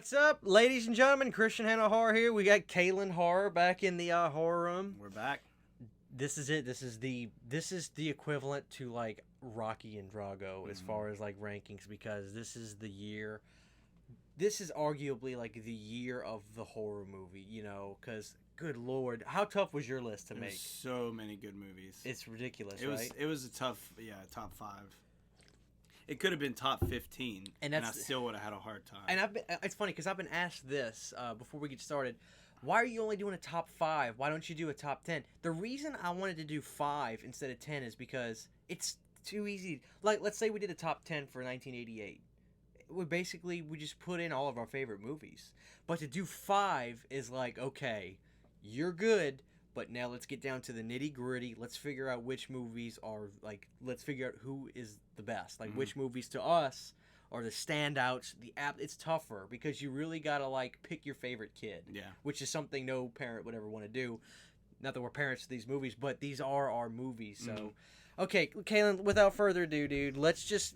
What's up, ladies and gentlemen? Christian Hanna Horror here. We got Kaylin Horror back in the horror room. We're back. This is it. This is the equivalent to like Rocky and Drago as far as like rankings, because this is the year. This is arguably like the year of the horror movie, you know, because good lord, how tough was your list to make? So many good movies. It's ridiculous, right? It was a tough, top 5. It could have been top 15, and I still would have had a hard time. And it's funny because I've been asked this before we get started. Why are you only doing a top 5? Why don't you do a top 10? The reason I wanted to do 5 instead of 10 is because it's too easy. Like, let's say we did a top 10 for 1988. We just put in all of our favorite movies. But to do 5 is like, okay, you're good, but now let's get down to the nitty gritty. Let's figure out which movies are like. Let's figure out who is the best. Like which movies to us are the standouts. It's tougher because you really gotta like pick your favorite kid. Yeah. Which is something no parent would ever want to do. Not that we're parents to these movies, but these are our movies. So, okay, Kaylin. Without further ado, dude,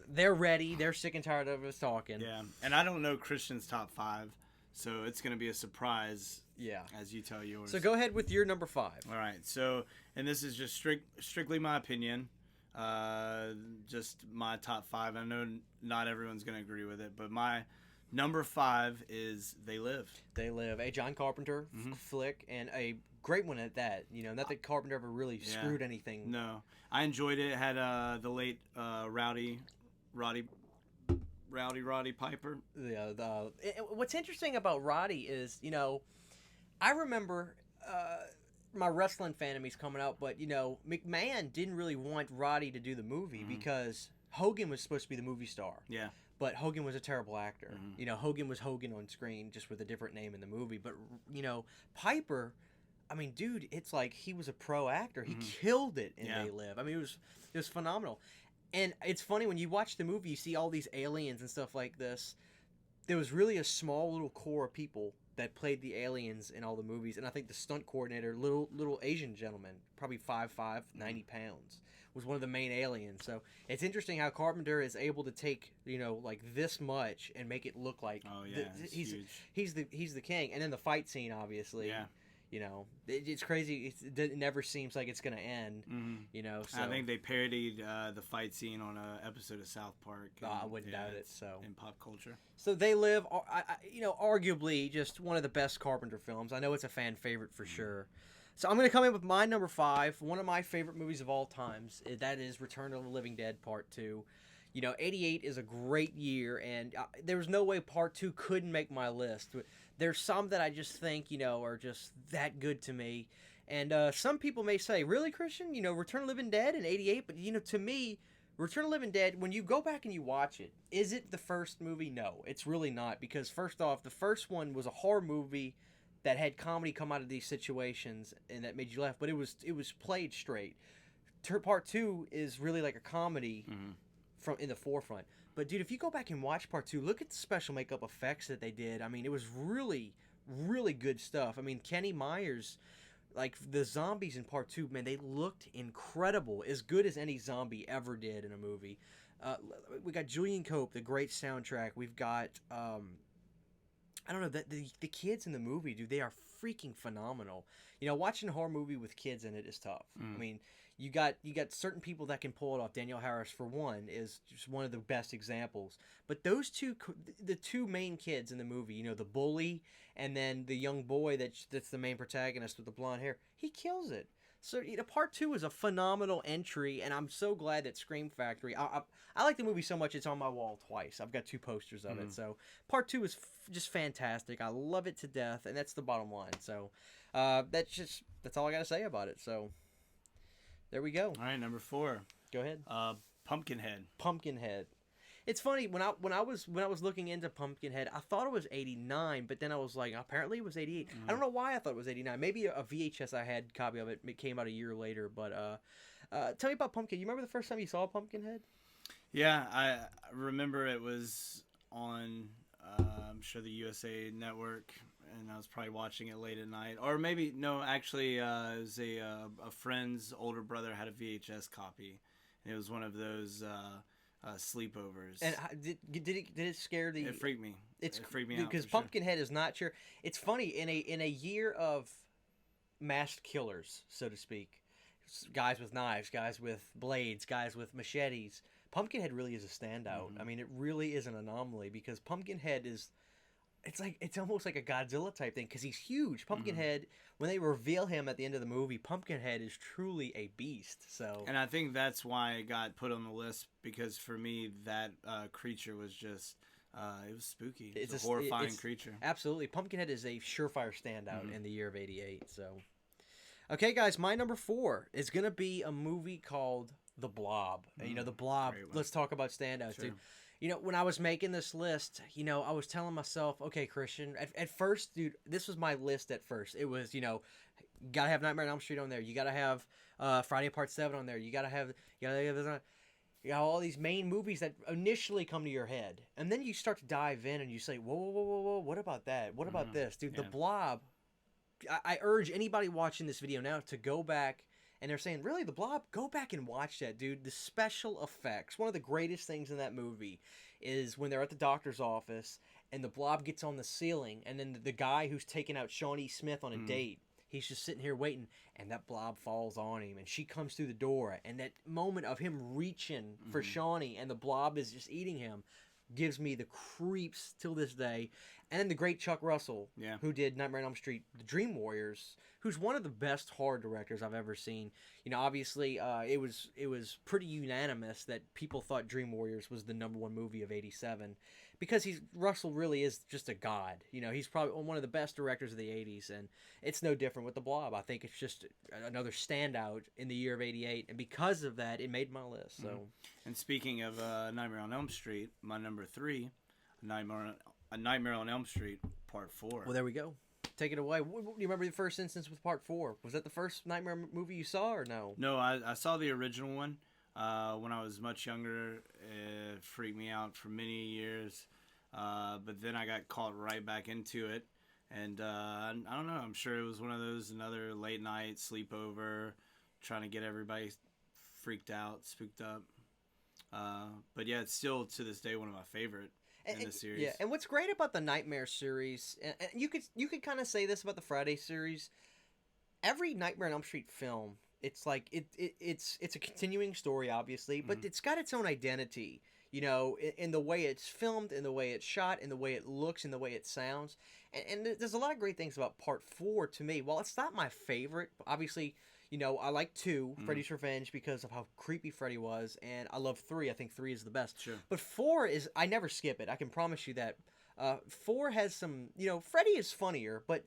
they're ready. They're sick and tired of us talking. Yeah. And I don't know Christian's top 5, so it's gonna be a surprise. Yeah. As you tell yours. So go ahead with your number 5. All right. So, and this is just strictly my opinion. Just my top 5. I know not everyone's going to agree with it, but my number 5 is They Live. They Live. A John Carpenter flick, and a great one at that. You know, not that Carpenter ever really screwed anything. No. I enjoyed it. It had the late Roddy Piper. Yeah. What's interesting about Roddy is, you know, I remember my wrestling fanimies coming out, but, you know, McMahon didn't really want Roddy to do the movie because Hogan was supposed to be the movie star. Yeah. But Hogan was a terrible actor. You know, Hogan was Hogan on screen, just with a different name in the movie. But, you know, Piper, I mean, dude, it's like he was a pro actor. He killed it in They Live. I mean, it was phenomenal. And it's funny, when you watch the movie, you see all these aliens and stuff like this. There was really a small little core of people that played the aliens in all the movies, and I think the stunt coordinator, little Asian gentleman, probably 5'5", 90 pounds, was one of the main aliens. So it's interesting how Carpenter is able to take, you know, like this much and make it look like he's the king. And then the fight scene, obviously. Yeah. You know, it's crazy. It never seems like it's going to end, you know. So. I think they parodied the fight scene on an episode of South Park. I wouldn't doubt it. So in pop culture. So They Live, you know, arguably just one of the best Carpenter films. I know it's a fan favorite for sure. So I'm going to come in with my number 5, one of my favorite movies of all times. That is Return of the Living Dead Part 2. You know, 88 is a great year, and there was no way Part 2 couldn't make my list. There's some that I just think, you know, are just that good to me. And some people may say, really, Christian? You know, Return of the Living Dead in 88? But, you know, to me, Return of the Living Dead, when you go back and you watch it, is it the first movie? No, it's really not. Because, first off, the first one was a horror movie that had comedy come out of these situations and that made you laugh. But it was played straight. Part 2 is really like a comedy from in the forefront. But, dude, if you go back and watch Part 2, look at the special makeup effects that they did. I mean, it was really, really good stuff. I mean, Kenny Myers, like, the zombies in Part 2, man, they looked incredible. As good as any zombie ever did in a movie. We got Julian Cope, the great soundtrack. We've got, I don't know, the kids in the movie, dude, they are freaking phenomenal. You know, watching a horror movie with kids in it is tough. I mean, you got certain people that can pull it off. Danielle Harris, for one, is just one of the best examples. But those the two main kids in the movie, you know, the bully and then the young boy that's the main protagonist with the blonde hair, he kills it. So, you know, Part 2 is a phenomenal entry, and I'm so glad that Scream Factory. I like the movie so much it's on my wall twice. I've got 2 posters of it. So Part 2 is just fantastic. I love it to death, and that's the bottom line. So that's all I got to say about it. So there we go. All right, number 4. Go ahead. Pumpkinhead. Pumpkinhead. It's funny, when I was looking into Pumpkinhead, I thought it was 89, but then I was like, apparently it was 88. I don't know why I thought it was 89. Maybe a VHS I had copy of it came out a year later. But tell me about Pumpkinhead. You remember the first time you saw Pumpkinhead? Yeah, I remember it was on, I'm sure, the USA Network, and I was probably watching it late at night. Or maybe, no, actually, it was a friend's older brother had a VHS copy. And it was one of those sleepovers. And did it scare the? It freaked me. It freaked me out because for sure. Pumpkinhead is not sure. It's funny in a year of masked killers, so to speak, guys with knives, guys with blades, guys with machetes. Pumpkinhead really is a standout. Mhm. I mean, it really is an anomaly because Pumpkinhead is. It's almost like a Godzilla type thing because he's huge. Pumpkinhead, when they reveal him at the end of the movie, Pumpkinhead is truly a beast. So, And I think that's why it got put on the list, because for me that creature was just it was spooky. It's a horrifying creature. Absolutely, Pumpkinhead is a surefire standout Mhm. in the year of '88. So, okay, guys, my number 4 is gonna be a movie called The Blob. You know, The Blob. Great one. Let's talk about standouts, Sure. dude. You know, when I was making this list, you know, I was telling myself, okay, Christian, at first, dude, this was my list at first. It was, you know, you gotta have Nightmare on Elm Street on there. You gotta have Friday Part 7 on there. You gotta have you know, all these main movies that initially come to your head. And then you start to dive in and you say, whoa, whoa, whoa, whoa, whoa, what about that? What about this? Dude, The Yeah. Blob, I urge anybody watching this video now to go back. And they're saying, really, The Blob? Go back and watch that, dude. The special effects. One of the greatest things in that movie is when they're at the doctor's office and the Blob gets on the ceiling, and then the guy who's taking out Shawnee Smith on a date, he's just sitting here waiting, and that Blob falls on him, and she comes through the door, and that moment of him reaching for Shawnee, and the Blob is just eating him, gives me the creeps till this day. And then the great Chuck Russell, Yeah. who did Nightmare on Elm Street, The Dream Warriors, who's one of the best horror directors I've ever seen. You know, obviously, it was pretty unanimous that people thought Dream Warriors was the #1 movie of '87 because Russell really is just a god. You know, he's probably one of the best directors of the '80s, and it's no different with The Blob. I think it's just another standout in the year of '88, and because of that, it made my list. So, And speaking of Nightmare on Elm Street, my number 3, A Nightmare on Elm Street Part 4. well, there we go. Take it away. Do you remember the first instance with Part 4? Was that the first Nightmare movie you saw, or no? No, I saw the original one when I was much younger. It freaked me out for many years. But then I got caught right back into it. And I don't know. I'm sure it was one of those, another late night sleepover, trying to get everybody freaked out, spooked up. But yeah, it's still to this day one of my favorite in the series. Yeah, and what's great about the Nightmare series, and you could kind of say this about the Friday series. Every Nightmare on Elm Street film, it's like it's a continuing story, obviously, but it's got its own identity. You know, in the way it's filmed, in the way it's shot, in the way it looks, in the way it sounds. And there's a lot of great things about Part 4 to me. While it's not my favorite, obviously, you know, I like 2, Freddy's Revenge, because of how creepy Freddy was, and I love 3. I think 3 is the best. Sure. But 4 is, I never skip it. I can promise you that. 4 has some, you know, Freddy is funnier, but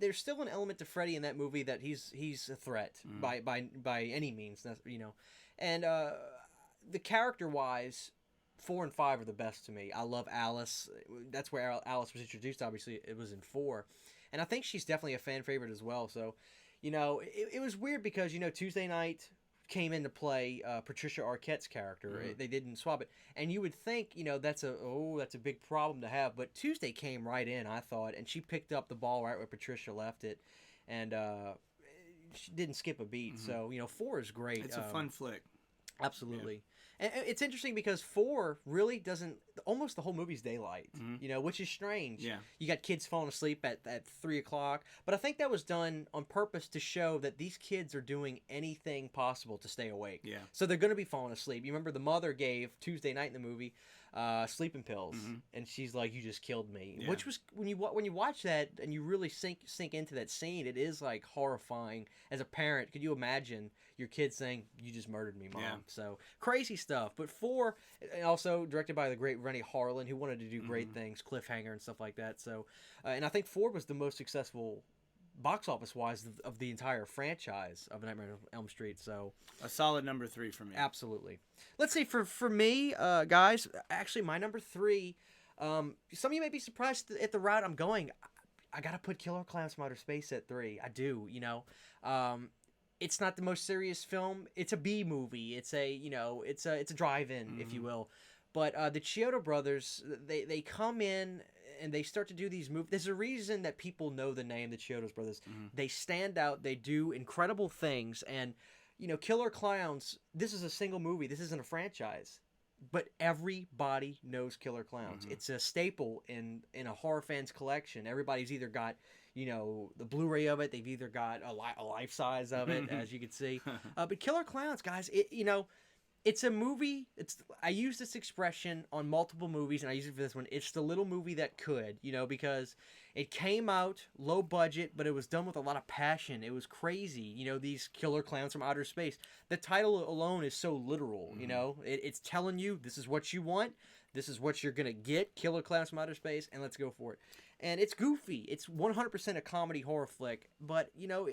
there's still an element to Freddy in that movie that he's a threat by any means, you know. And the character-wise, 4 and 5 are the best to me. I love Alice. That's where Alice was introduced. Obviously, it was in 4, and I think she's definitely a fan favorite as well. So, you know, it was weird because, you know, Tuesday Night came into play Patricia Arquette's character. They didn't swap it, and you would think, you know, that's a big problem to have. But Tuesday came right in, I thought, and she picked up the ball right where Patricia left it, and she didn't skip a beat. So, you know, 4 is great. It's a fun flick. Absolutely. And it's interesting because 4 really doesn't, almost the whole movie's daylight, you know, which is strange. Yeah. You got kids falling asleep at 3 o'clock, but I think that was done on purpose to show that these kids are doing anything possible to stay awake. Yeah. So they're going to be falling asleep. You remember the mother gave Tuesday Night in the movie sleeping pills, and she's like, "You just killed me," Yeah. which was when you watch that and you really sink into that scene, it is like horrifying as a parent. Could you imagine your kid saying, "You just murdered me, Mom"? Yeah. So crazy stuff. But 4, and also directed by the great Rennie Harlan, who wanted to do great things, Cliffhanger and stuff like that. So, and I think 4 was the most successful box office wise of the entire franchise of Nightmare on Elm Street. So A solid number 3 for me. absolutely. Let's see, for me, guys, actually my number 3, some of you may be surprised at the route I'm going. I gotta put Killer Clowns from Outer Space at 3. I do, you know. It's not the most serious film. It's a B movie. It's a, you know, it's a drive-in, if you will. But the Chiodo brothers, they come in and they start to do these movies. There's a reason that people know the name, the Chiodo brothers. They stand out. They do incredible things. And, you know, Killer Clowns, this is a single movie. This isn't a franchise. but everybody knows Killer Clowns. Mhm. It's a staple in a horror fan's collection. Everybody's either got, you know, the Blu-ray of it. They've either got a life size of it, as you can see. But Killer Clowns, guys, you know, it's a movie. I use this expression on multiple movies, and I use it for this one. It's the little movie that could, you know, because it came out low budget, but it was done with a lot of passion. It was crazy, you know, these killer clowns from outer space. The title alone is so literal, you know. It's telling you this is what you want, this is what you're gonna get, killer clowns from outer space, and let's go for it. And it's goofy. It's 100% a comedy horror flick, but you know,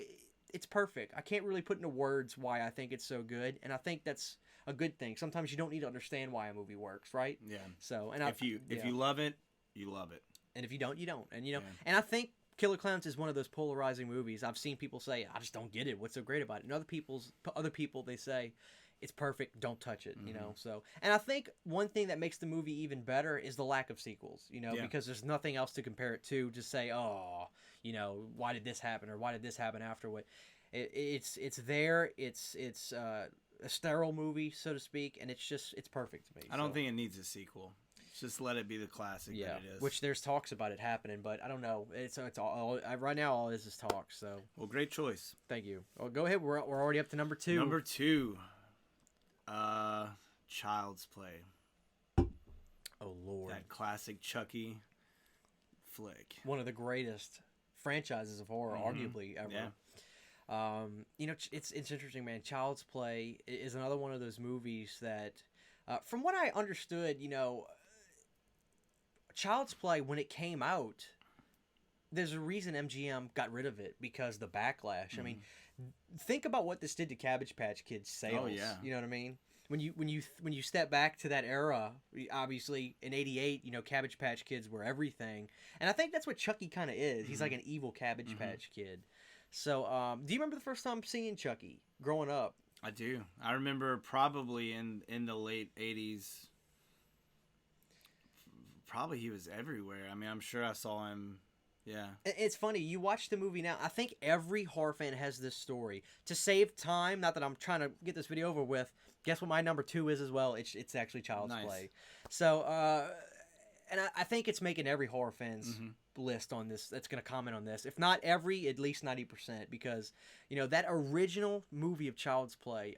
it's perfect. I can't really put into words why I think it's so good, and I think that's a good thing. Sometimes you don't need to understand why a movie works, right? Yeah. So, and if you love it, you love it. And if you don't, you don't. And you know, Yeah. and I think Killer Clowns is one of those polarizing movies. I've seen people say, "I just don't get it. What's so great about it?" And other people they say, "It's perfect. Don't touch it." You know. So, and I think one thing that makes the movie even better is the lack of sequels. You know, Yeah. because there's nothing else to compare it to. Just say, "Oh, you know, why did this happen?" or "Why did this happen afterward?" It's there. It's a sterile movie, so to speak, and it's perfect to me. I don't think it needs a sequel. Just let it be the classic that it is. Which there's talks about it happening, but I don't know. It's all right now. All it is talk. So Well, great choice. thank you. Well, go ahead. We're already up to number 2. Number 2, Child's Play. Oh Lord, That classic Chucky flick. one of the greatest franchises of horror, arguably ever. Yeah. You know, it's interesting, man. Child's Play is another one of those movies that, from what I understood, you know, Child's Play when it came out, there's a reason MGM got rid of it because the backlash. I mean, think about what this did to Cabbage Patch Kids sales. Oh, yeah. You know what I mean? When you step back to that era, obviously in '88, you know, Cabbage Patch Kids were everything, and I think that's what Chucky kind of is. He's like an evil Cabbage Patch Kid. So, do you remember the first time seeing Chucky growing up? I do. I remember probably in the late 80s. Probably he was everywhere. I mean, I'm sure I saw him. Yeah. It's funny. You watch the movie now. I think every horror fan has this story. To save time, not that I'm trying to get this video over with, guess what my number 2 is as well? It's actually Child's Nice. Play. So, and I think it's making every horror fan's list on this that's going to comment on this. If not every, at least 90%, because, you know, that original movie of Child's Play,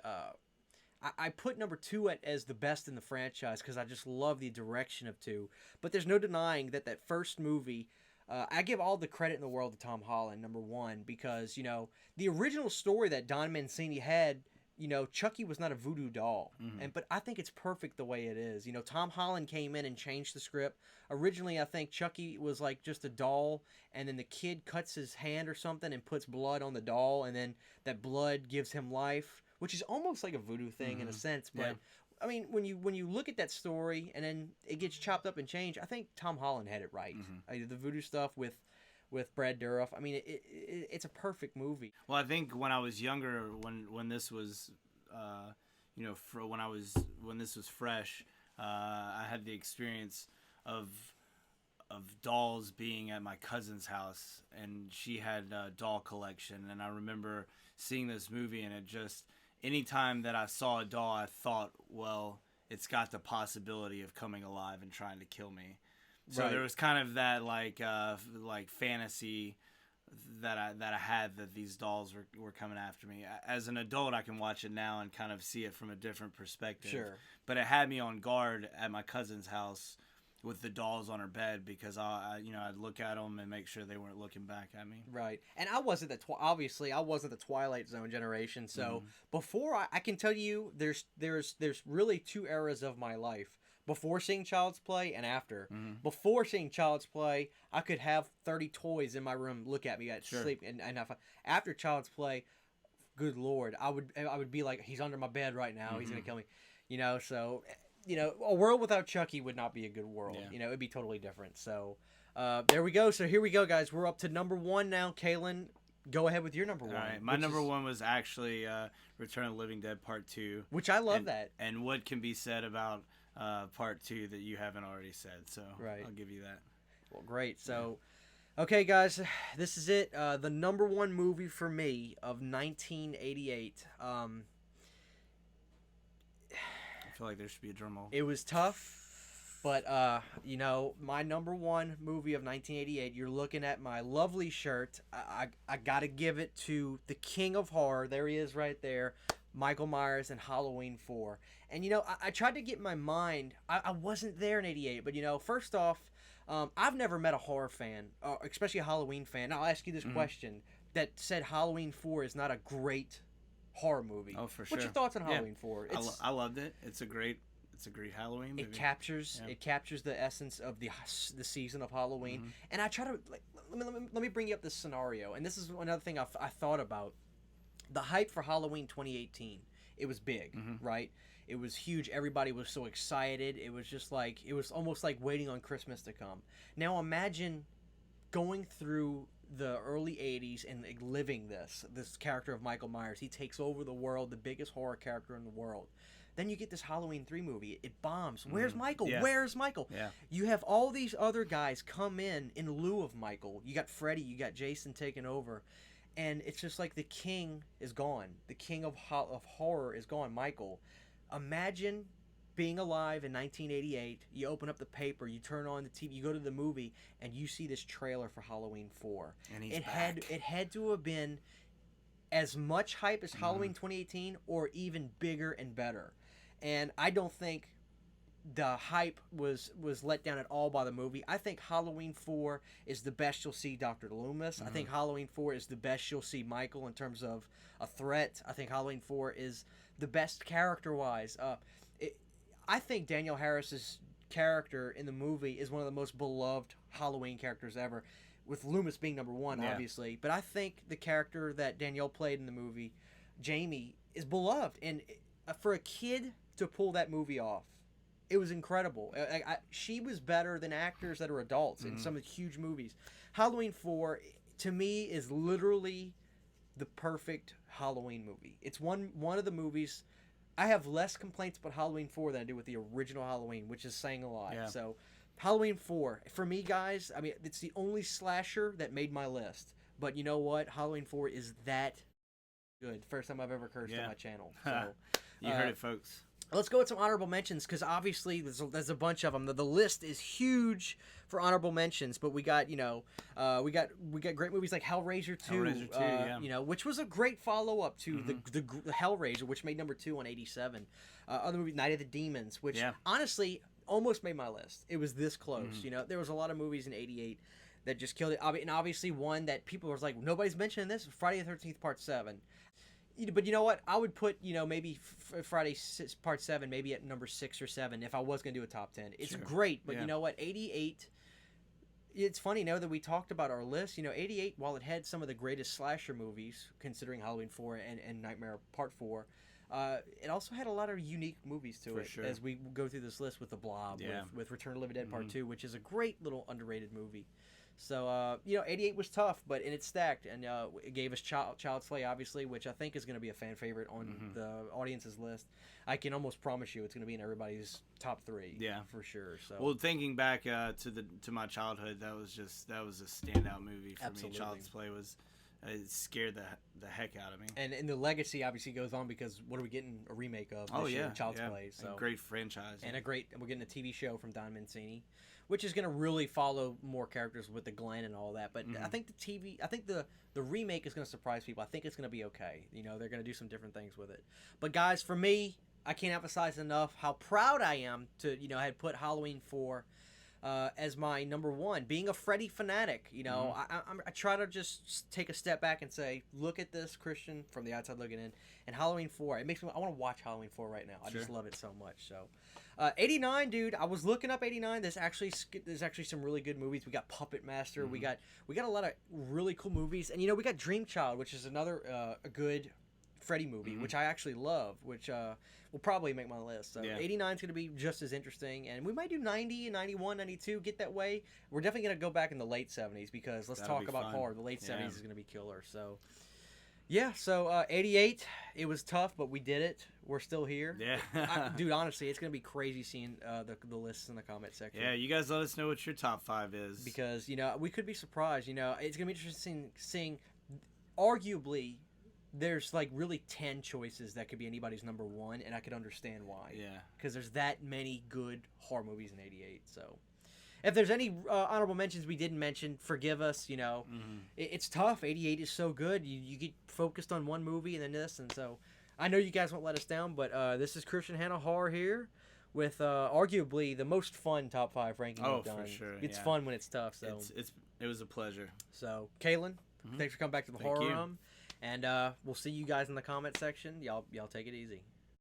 I put number 2 as the best in the franchise because I just love the direction of 2. But there's no denying that first movie, I give all the credit in the world to Tom Holland, number 1, because, you know, the original story that Don Mancini had, you know, Chucky was not a voodoo doll. But I think it's perfect the way it is. You know, Tom Holland came in and changed the script. Originally, I think Chucky was like just a doll, and then the kid cuts his hand or something and puts blood on the doll, and then that blood gives him life, which is almost like a voodoo thing in a sense. But Yeah. I mean, when you look at that story and then it gets chopped up and changed, I think Tom Holland had it right. The voodoo stuff with Brad Dourif. I mean, it's a perfect movie. Well, I think when I was younger, when this was, you know, when this was fresh, I had the experience of dolls being at my cousin's house, and she had a doll collection, and I remember seeing this movie, and it just, anytime that I saw a doll, I thought, well, it's got the possibility of coming alive and trying to kill me. So Right. there was kind of that like fantasy that I had that these dolls were coming after me. As an adult, I can watch it now and kind of see it from a different perspective. Sure. But it had me on guard at my cousin's house with the dolls on her bed because I'd look at them and make sure they weren't looking back at me. Right, and I wasn't obviously I wasn't the Twilight Zone generation. So before I can tell you, there's really 2 eras of my life: before seeing Child's Play and after. Before seeing Child's Play, I could have 30 toys in my room look at me at sleep, and after Child's Play, good Lord, I would be like, he's under my bed right now. He's gonna kill me, you know. So, you know, a world without Chucky would not be a good world. Yeah. You know, it'd be totally different. So, there we go. So here we go, guys. We're up to number 1 now. Kalen, go ahead with your number 1. All right, my number 1 was actually Return of the Living Dead Part 2. Which I love that. And what can be said about Part 2 that you haven't already said, so Right. I'll give you that. Well, great. So, okay, guys, this is it. The number 1 movie for me of 1988. I feel like there should be a drum roll. It was tough. But, you know, my number one movie of 1988, you're looking at my lovely shirt. I got to give it to the king of horror. There he is right there, Michael Myers and Halloween 4. And, you know, I tried to get in my mind. I wasn't there in 88. But, you know, first off, I've never met a horror fan, especially a Halloween fan. I'll ask you this question, that said Halloween 4 is not a great horror movie. Oh, for sure. What's your thoughts on Halloween 4? I loved it. It's a great Halloween movie. It captures the essence of the season of Halloween. And I try to let me bring you up this scenario. And this is another thing I thought about. The hype for Halloween 2018. It was big, right? It was huge. Everybody was so excited. It was just like it was almost like waiting on Christmas to come. Now imagine going through the early 80s and living this character of Michael Myers. He takes over the world, the biggest horror character in the world. Then you get this Halloween 3 movie. It bombs. Where's Michael? Yeah. Where's Michael? Yeah. You have all these other guys come in lieu of Michael. You got Freddy. You got Jason taking over. And it's just like the king is gone. The king of horror is gone, Michael. Imagine being alive in 1988. You open up the paper. You turn on the TV. You go to the movie. And you see this trailer for Halloween 4. And he's back. It had to have been as much hype as Halloween 2018 or even bigger and better. And I don't think the hype was let down at all by the movie. I think Halloween 4 is the best you'll see Dr. Loomis. I think Halloween 4 is the best you'll see Michael in terms of a threat. I think Halloween 4 is the best character-wise. I think Danielle Harris's character in the movie is one of the most beloved Halloween characters ever, with Loomis being number one, obviously. But I think the character that Danielle played in the movie, Jamie, is beloved. And for a kid to pull that movie off, it was incredible. She was better than actors that are adults in some of the huge movies. Halloween 4, to me, is literally the perfect Halloween movie. It's one of the movies. I have less complaints about Halloween 4 than I do with the original Halloween, which is saying a lot. Yeah. So, Halloween 4, for me, guys, I mean, it's the only slasher that made my list. But you know what? Halloween 4 is that good. First time I've ever cursed on my channel. So, you heard it, folks. Let's go with some honorable mentions, because obviously there's a bunch of them. The list is huge for honorable mentions, but we got, you know, we got great movies like Hellraiser 2, Hellraiser 2, yeah. you know, which was a great follow up to the Hellraiser, which made number 2 on 87. Other movies, Night of the Demons, which honestly almost made my list. It was this close. You know, there was a lot of movies in 88 that just killed it, and obviously one that people was like, nobody's mentioning this, Friday the 13th Part 7. But you know what? I would put, you know, maybe Friday Part 7 maybe at number 6 or 7 if I was going to do a top 10. It's great, but you know what? 88, it's funny, now that we talked about our list, you know, 88, while it had some of the greatest slasher movies, considering Halloween 4 and Nightmare Part 4, it also had a lot of unique movies to it as we go through this list with The Blob, with Return of the Living Dead Part 2, which is a great little underrated movie. So, you know, 88 was tough, but it's stacked, and it gave us Child's Play, obviously, which I think is going to be a fan favorite on the audience's list. I can almost promise you it's going to be in everybody's top 3, for sure. So, well, thinking back to my childhood, that was a standout movie for me. Child's Play was. It scared the heck out of me. And the legacy obviously goes on, because what are we getting a remake of this year? Child's Play. So a great franchise. And we're getting a TV show from Don Mancini, which is going to really follow more characters with the Glenn and all that. But I think the remake is going to surprise people. I think it's going to be okay. You know, they're going to do some different things with it. But guys, for me, I can't emphasize enough how proud I am to, you know, had put Halloween 4 as my number 1. Being a Freddy fanatic, you know, I try to just take a step back and say, look at this, Christian, from the outside looking in, and Halloween 4. It makes me, I want to watch Halloween 4 right now. I just love it so much. So, 89, dude. I was looking up 89. There's actually some really good movies. We got Puppet Master. We got a lot of really cool movies, and you know, we got Dream Child, which is another a good Freddy movie, which I actually love, which will probably make my list. So 89 is going to be just as interesting, and we might do 90 and 91, 92, get that way. We're definitely going to go back in the late 70s, because let's talk about horror. The late 70s is going to be killer. So, yeah, so 88, it was tough, but we did it. We're still here. Yeah. Dude, honestly, it's going to be crazy seeing the lists in the comment section. Yeah, you guys let us know what your top 5 is. Because, you know, we could be surprised. You know, it's going to be interesting seeing arguably there's like really 10 choices that could be anybody's number one, and I could understand why. Yeah. Because there's that many good horror movies in '88. So, if there's any honorable mentions we didn't mention, forgive us. You know, it's tough. '88 is so good. You get focused on one movie and then this, and so I know you guys won't let us down. But this is Christian Hanna Horror here, with arguably the most fun top 5 ranking we've done. For sure. It's fun when it's tough. So it was a pleasure. So, Kalen, thanks for coming back to the horror room. And we'll see you guys in the comment section. Y'all take it easy.